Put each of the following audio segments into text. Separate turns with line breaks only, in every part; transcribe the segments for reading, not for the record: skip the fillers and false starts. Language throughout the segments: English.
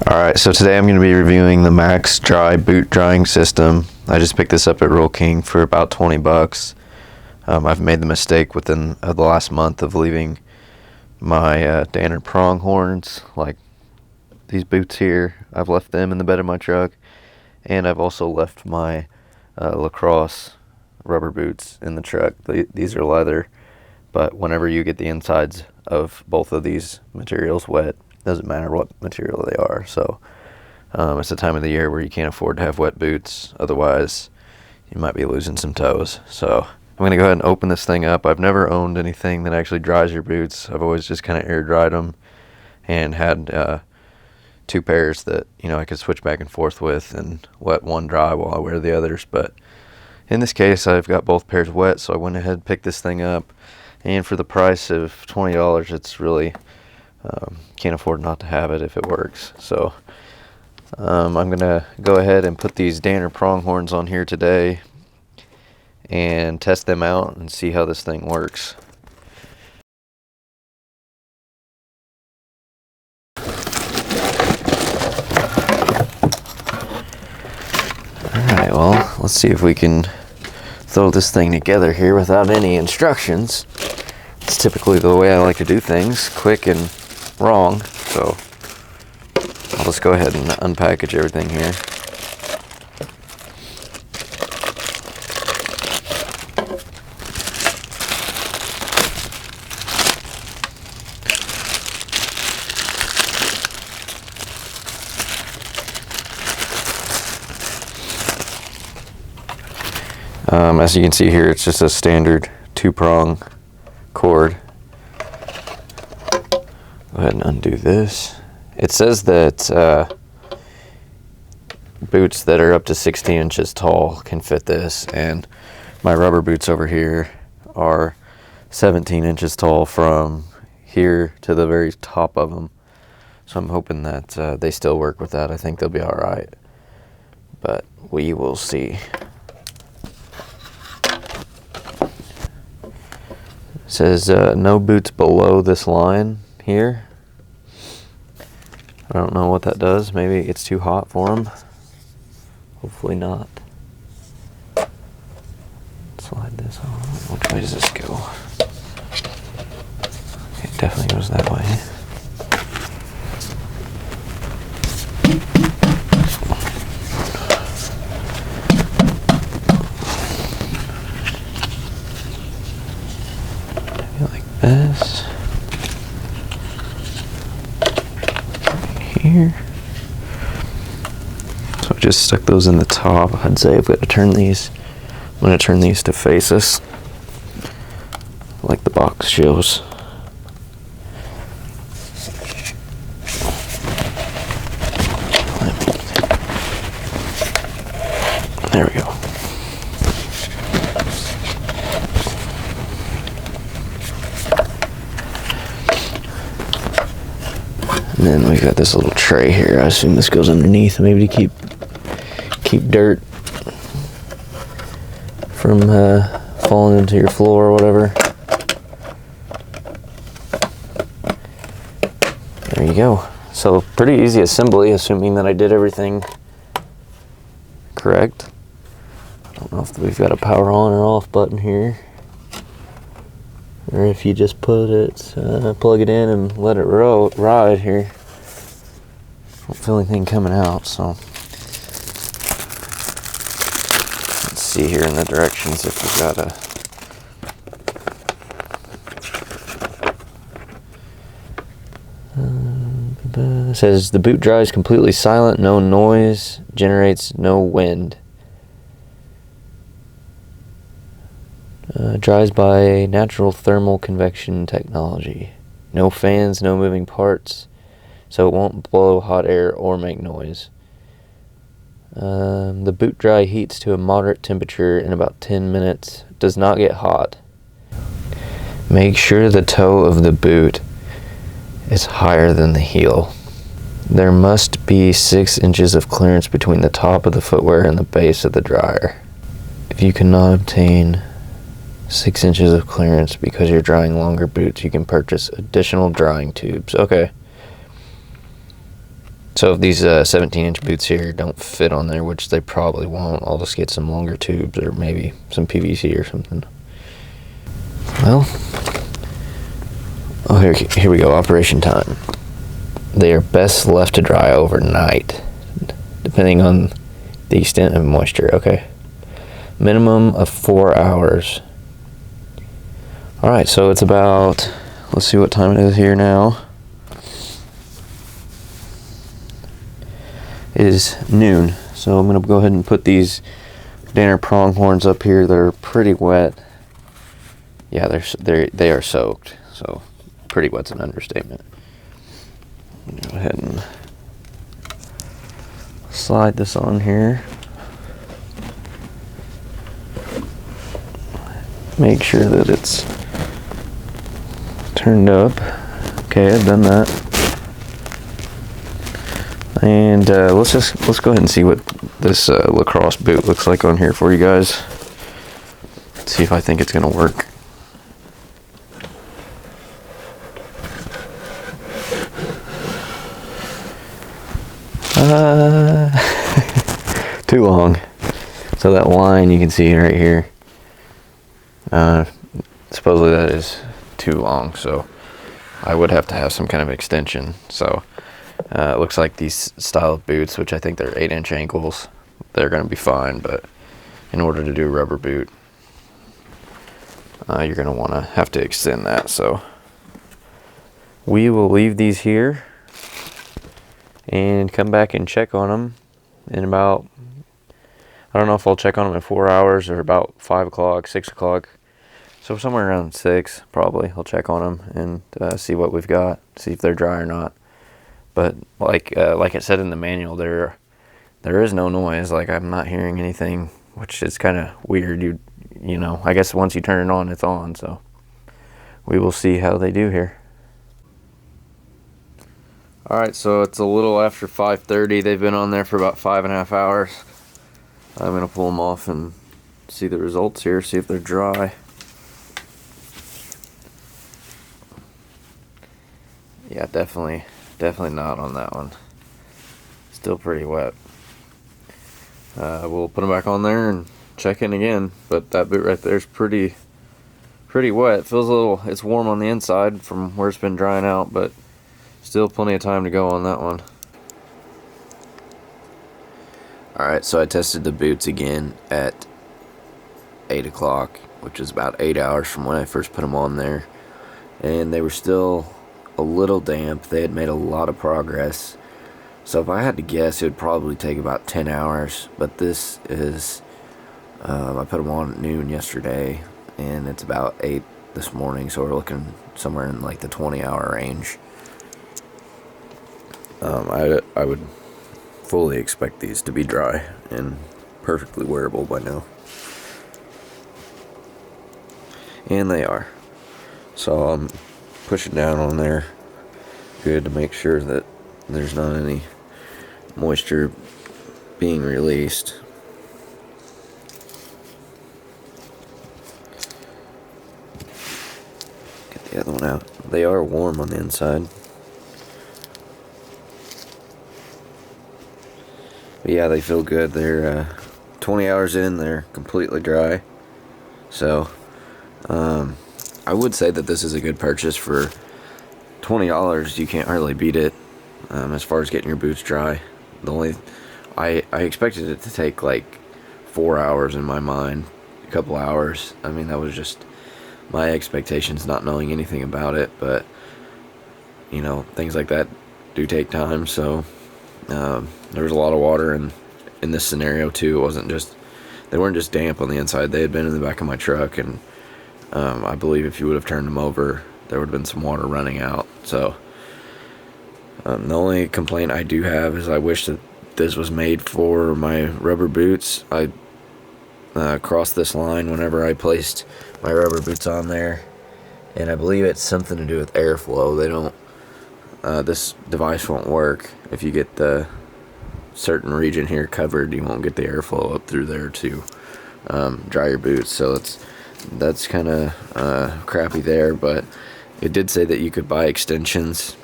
Alright, so today I'm going to be reviewing the MaxxDry Boot Drying System. I just picked this up at Roll King for about 20 bucks. I've made the mistake within the last month of leaving my Danner pronghorns, like these boots here. I've left them in the bed of my truck, and I've also left my lacrosse rubber boots in the truck. These are leather, but whenever you get the insides of both of these materials wet, doesn't matter what material they are. So it's the time of the year where you can't afford to have wet boots, otherwise you might be losing some toes. So I'm going to go ahead and open this thing up. I've never owned anything that actually dries your boots. I've always just kind of air dried them and had two pairs that I could switch back and forth with and let one dry while I wear the others. But in this case, I've got both pairs wet, so I went ahead and picked this thing up, and for the price of $20, it's really can't afford not to have it if it works. So I'm gonna go ahead and put these Danner pronghorns on here today and test them out and see how this thing works. Alright, well, let's see if we can throw this thing together here without any instructions. It's typically the way I like to do things, quick and wrong, so I'll just go ahead and unpackage everything here. As you can see here, it's just a standard 2-prong cord. Go ahead and undo this. It says that boots that are up to 16 inches tall can fit this, and my rubber boots over here are 17 inches tall from here to the very top of them. So I'm hoping that they still work with that. I think they'll be alright, but we will see. It says no boots below this line here. I don't know what that does. Maybe it gets too hot for them. Hopefully not. Slide this on. Which way does this go? It definitely goes that way. This here. So I just stuck those in the top. I'd say I've got to turn these. I'm going to turn these to face us, like the box shows. There we go. And then we've got this little tray here. I assume this goes underneath, maybe to keep dirt from falling into your floor or whatever. There you go. So pretty easy assembly, assuming that I did everything correct. I don't know if we've got a power on or off button here, or if you just put it, plug it in and let it ride here. Don't feel anything coming out, so let's see here in the directions if we've got it says the boot dries completely silent, no noise, generates no wind. Dries by natural thermal convection technology. No fans, no moving parts, so it won't blow hot air or make noise. The boot dry heats to a moderate temperature in about 10 minutes. Does not get hot. Make sure the toe of the boot is higher than the heel. There must be 6 inches of clearance between the top of the footwear and the base of the dryer. If you cannot obtain 6 inches of clearance because you're drying longer boots, you can purchase additional drying tubes. Okay. So if these 17-inch boots here don't fit on there, which they probably won't, I'll just get some longer tubes or maybe some PVC or something. Well, oh, here we go, operation time. They are best left to dry overnight, depending on the extent of moisture. Okay, minimum of 4 hours. All right, so it's about, let's see what time it is here now. It is noon, so I'm gonna go ahead and put these Danner pronghorns up here. They're pretty wet. Yeah, they are soaked, so pretty wet's an understatement. Go ahead and slide this on here. Make sure that it's turned up. Okay, I've done that. And let's go ahead and see what this lacrosse boot looks like on here for you guys. Let's see if I think it's gonna work. Too long. So that line you can see right here, supposedly that is too long, so I would have to have some kind of extension. So it looks like these style of boots, which I think they're 8-inch ankles, they're going to be fine, but in order to do a rubber boot, you're going to want to have to extend that. So we will leave these here and come back and check on them in about, I don't know if I'll check on them in 4 hours or about 5 o'clock, 6 o'clock. So somewhere around 6, probably, I'll check on them and see what we've got, see if they're dry or not. But like it said in the manual, there is no noise. Like, I'm not hearing anything, which is kind of weird. You know, I guess once you turn it on, it's on. So we will see how they do here. All right, so it's a little after 5:30. They've been on there for about 5.5 hours. I'm gonna pull them off and see the results here, see if they're dry. Yeah, definitely not on that one. Still pretty wet. We'll put them back on there and check in again. But that boot right there is pretty wet. It feels a little, it's warm on the inside from where it's been drying out, but still plenty of time to go on that one. Alright, so I tested the boots again at 8 o'clock, which is about 8 hours from when I first put them on there. And they were still a little damp. They had made a lot of progress. So if I had to guess, it would probably take about 10 hours. But this is, I put them on at noon yesterday, and it's about 8 this morning. So we're looking somewhere in like the 20-hour range. I would fully expect these to be dry and perfectly wearable by now. And they are. So I'm pushing down on there good to make sure that there's not any moisture being released. Get the other one out. They are warm on the inside. But yeah, they feel good. They're 20 hours in, they're completely dry. So I would say that this is a good purchase for $20. You can't hardly beat it as far as getting your boots dry. I expected it to take like 4 hours in my mind, a couple hours. I mean, that was just my expectations, not knowing anything about it. But you know, things like that do take time. So there was a lot of water in this scenario too. It wasn't just, they weren't just damp on the inside. They had been in the back of my truck, and I believe if you would have turned them over, there would have been some water running out. So the only complaint I do have is I wish that this was made for my rubber boots. I crossed this line whenever I placed my rubber boots on there, and I believe it's something to do with airflow. They don't, this device won't work if you get the certain region here covered. You won't get the airflow up through there to dry your boots. So that's kind of crappy there. But it did say that you could buy extensions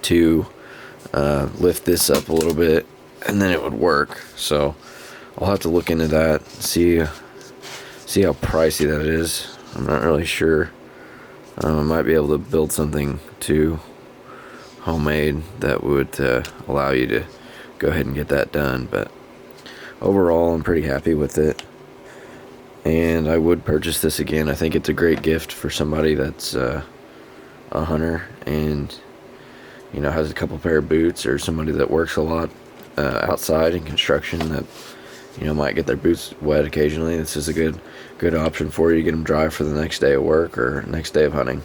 to lift this up a little bit, and then it would work. So I'll have to look into that, see how pricey that is. I'm not really sure. I might be able to build something too homemade that would allow you to go ahead and get that done. But overall, I'm pretty happy with it, and I would purchase this again. I think it's a great gift for somebody that's a hunter and has a couple pair of boots, or somebody that works a lot outside in construction that might get their boots wet occasionally. This is a good option for you to get them dry for the next day of work or next day of hunting.